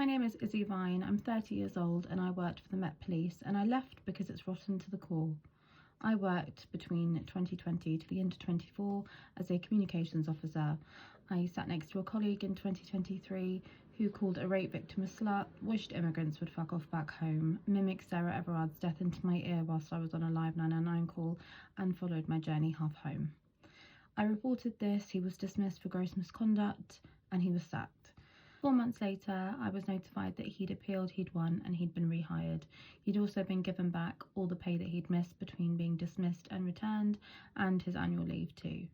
My name is Izzy Vine. I'm 30 years old and I worked for the Met Police, and I left because it's rotten to the core. I worked between 2020 to the end of 24 as a communications officer. I sat next to a colleague in 2023 who called a rape victim a slut, wished immigrants would fuck off back home, mimicked Sarah Everard's death into my ear whilst I was on a live 999 call, and followed my journey half home. I reported this, he was dismissed for gross misconduct, and he was sacked. 4 months later, I was notified that he'd appealed, he'd won, and he'd been rehired. He'd also been given back all the pay that he'd missed between being dismissed and returned, and his annual leave too.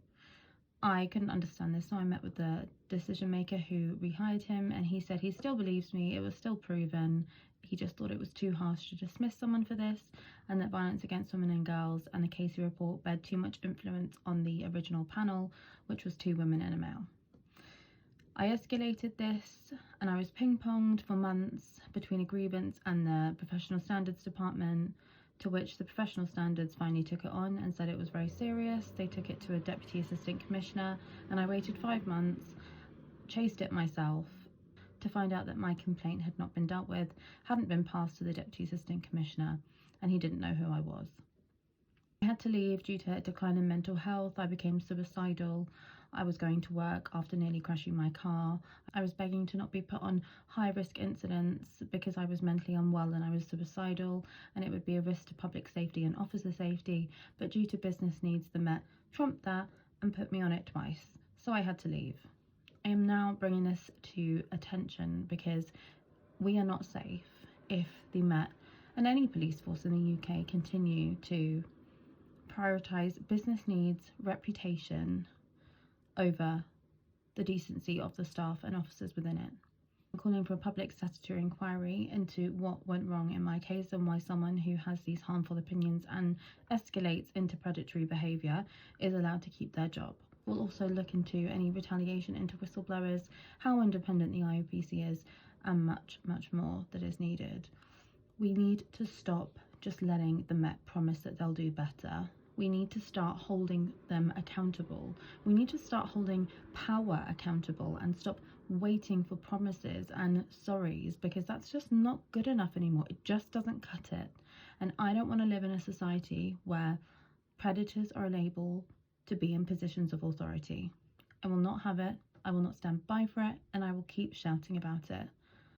I couldn't understand this, so I met with the decision maker who rehired him, and he said he still believes me, it was still proven. He just thought it was too harsh to dismiss someone for this, and that violence against women and girls and the Casey report bear too much influence on the original panel, which was 2 women and a male. I escalated this and I was ping-ponged for months between a grievance and the professional standards department, to which the professional standards finally took it on and said it was very serious. They took it to a deputy assistant commissioner, and I waited 5 months, chased it myself to find out that my complaint had not been dealt with, hadn't been passed to the deputy assistant commissioner, and he didn't know who I was. I had to leave due to a decline in mental health. I became suicidal. I was going to work after nearly crashing my car. I was begging to not be put on high-risk incidents because I was mentally unwell and I was suicidal, and it would be a risk to public safety and officer safety, but due to business needs, the Met trumped that and put me on it twice, so I had to leave. I am now bringing this to attention because we are not safe if the Met and any police force in the UK continue to prioritise business needs, reputation, over the decency of the staff and officers within it. I'm calling for a public statutory inquiry into what went wrong in my case and why someone who has these harmful opinions and escalates into predatory behaviour is allowed to keep their job. We'll also look into any retaliation into whistleblowers, how independent the IOPC is, and much, much more that is needed. We need to stop just letting the Met promise that they'll do better. We need to start holding them accountable. We need to start holding power accountable and stop waiting for promises and sorries, because that's just not good enough anymore. It just doesn't cut it. And I don't want to live in a society where predators are able to be in positions of authority. I will not have it. I will not stand by for it, and I will keep shouting about it.